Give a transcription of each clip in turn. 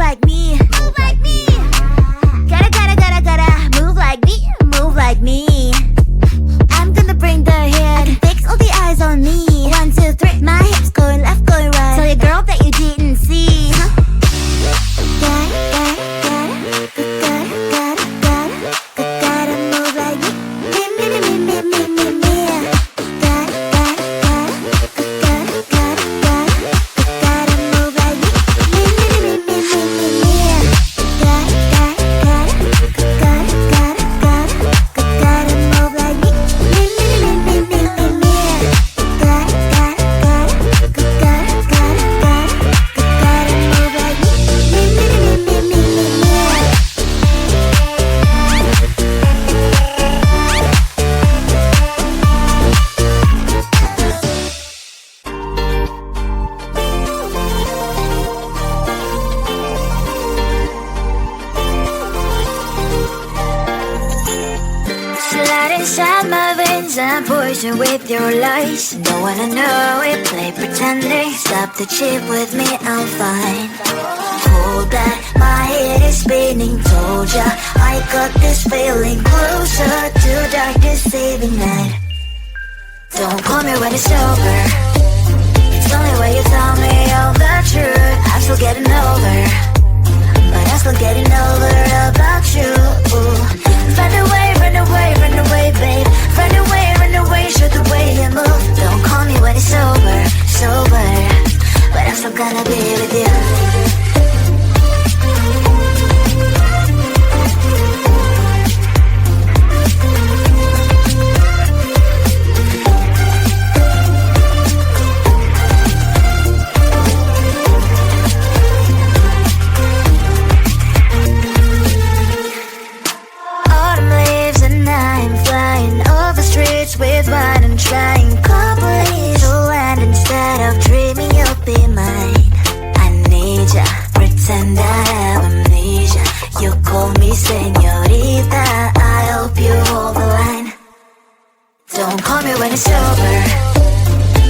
like me. Move like me. Gotta move like me. Move like me. I'm gonna bring the hit. I can fix all the eyes on me. 1, 2, 3. My hips going left, going right. Tell your girl that you didn't see. Gotta move like me. Inside my veins, I'm poison with your lies. Don't wanna know it, play pretending. Stop the chip with me, I'm fine. Hold back, my head is spinning. Told ya, I got this feeling. Closer to dark deceiving night. Don't call me when it's over. It's only when you tell me all the truth. I'm still getting over, but I'm still getting over about you. Run away, run away, run away, babe. Run away, show the way you move. Don't call me when it's over, sober, but I'm still gonna be with you. With wine and trying coupling to land instead of dreaming you'll be mine. I need ya, pretend I have amnesia. You call me señorita, I hope you hold the line. Don't call me when it's over.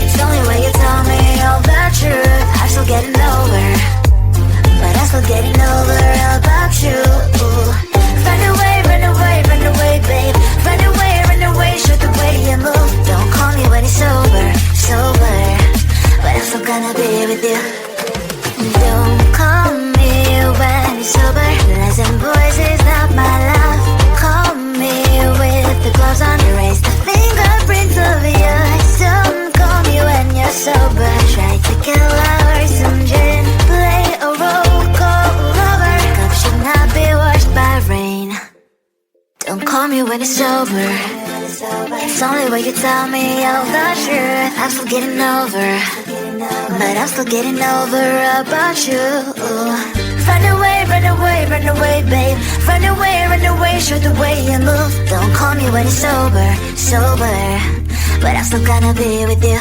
It's only when you tell me all the truth. I'm still getting over, but I'm still getting over about you. Run away, run away, run away, babe. Run away, show the way you move. Don't call me when it's over, sober, but I'm still gonna be with you. Don't call me when it's sober. Listen, boys is not my love. Call me with the gloves on. Erase the fingerprints of yours. Don't call me when you're sober. Try to kill hours, some gin, play a role, call lover. Cup should not be washed by rain. Don't call me when it's over. It's only when you tell me all the truth. I'm still getting over, but I'm still getting over about you. Run away, run away, run away, babe. Run away, show the way you move. Don't call me when it's sober, sober, but I'm still gonna be with you.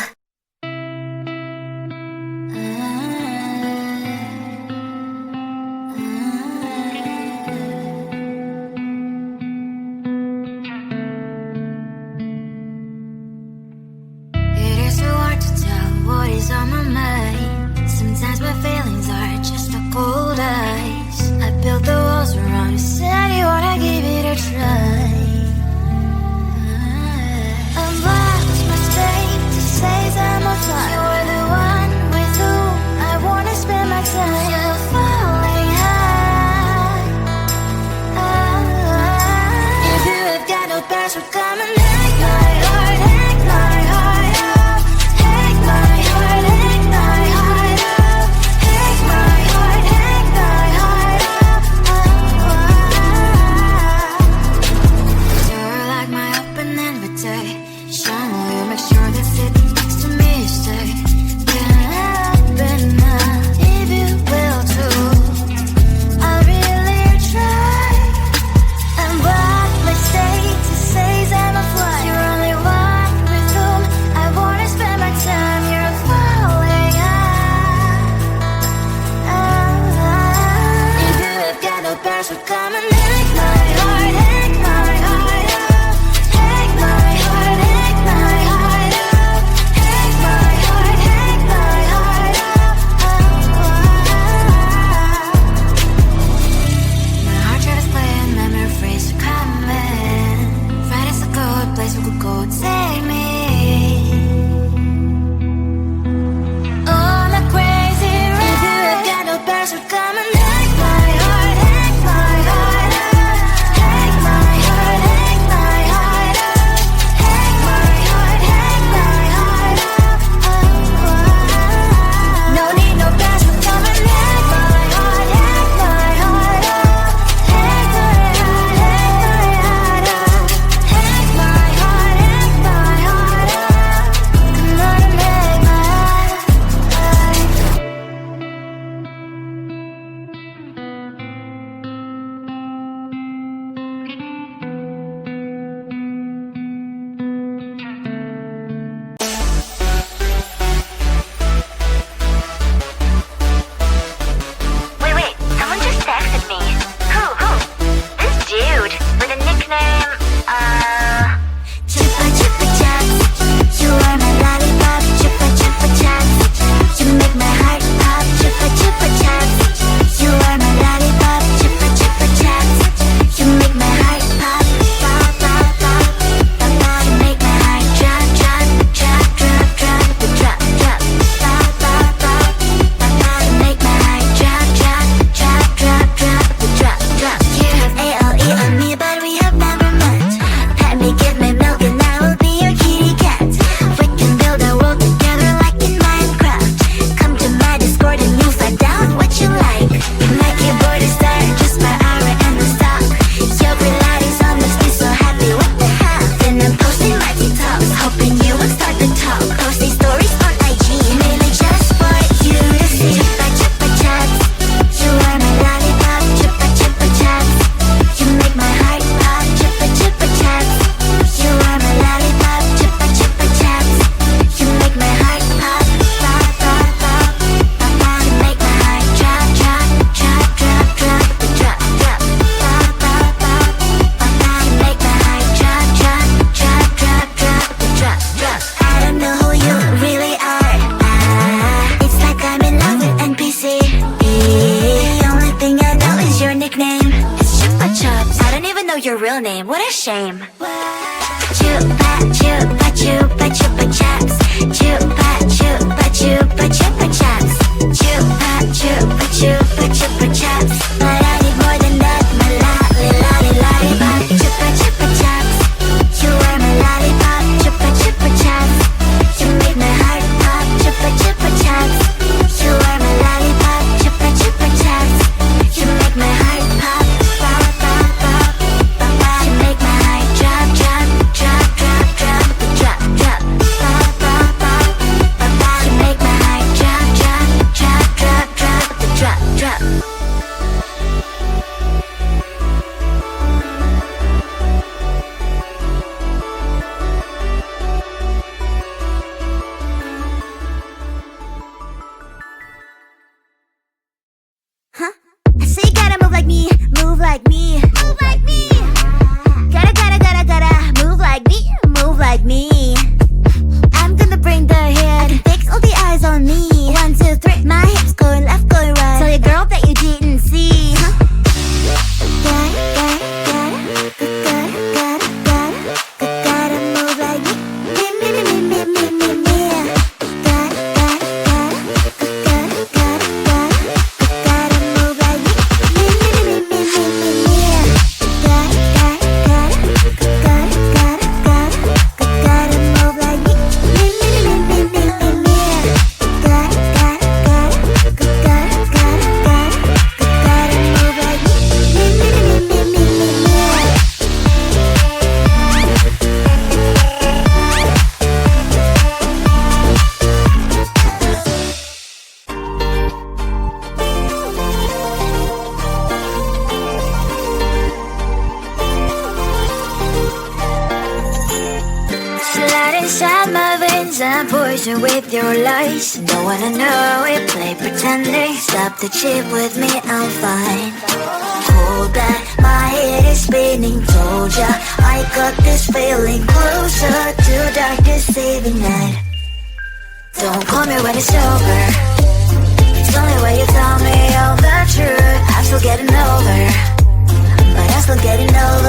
What is on my mind? Sometimes my feelings are just a cold ice. I built the walls around you, said you wanna give it a try. I've lost my strength to say your real name, what a shame. Chupa chupa chupa chupa chaps. Chupa chupa chupa chupa chaps. Chupa chupa chupa chupa chaps. But I need more than that, my lollipop. Chupa chupa chaps. You are my lollipop. Chupa chupa chaps. You make my heart pop. Chupa chupa chaps. You are my lollipop. Chupa chupa chaps. You make my heart pop. Pop pop pop pop pop. You make my heart drop drop drop drop drop drop drop. Pop pop pop pop pop. You make my heart drop drop drop drop drop drop drop. Huh? So you gotta move like me, move like me, move like me. Gotta move like me, move like me. I'm gonna bring the hit. I can fix all the eyes on me. 1, 2, 3, my hips going left, going right. Tell your girl that you didn't see. Huh? Gotta move like me, me. Gotta move like me, Slide inside my veins and poison with your lies. Don't wanna know it, play pretending. Stop the chip with me, I'm fine. Hold back, my head is spinning. Told ya, I got this feeling. Closer to dark deceiving night. Don't call me when it's over. It's only when you tell me all the truth. I'm still getting over, but I'm still getting over.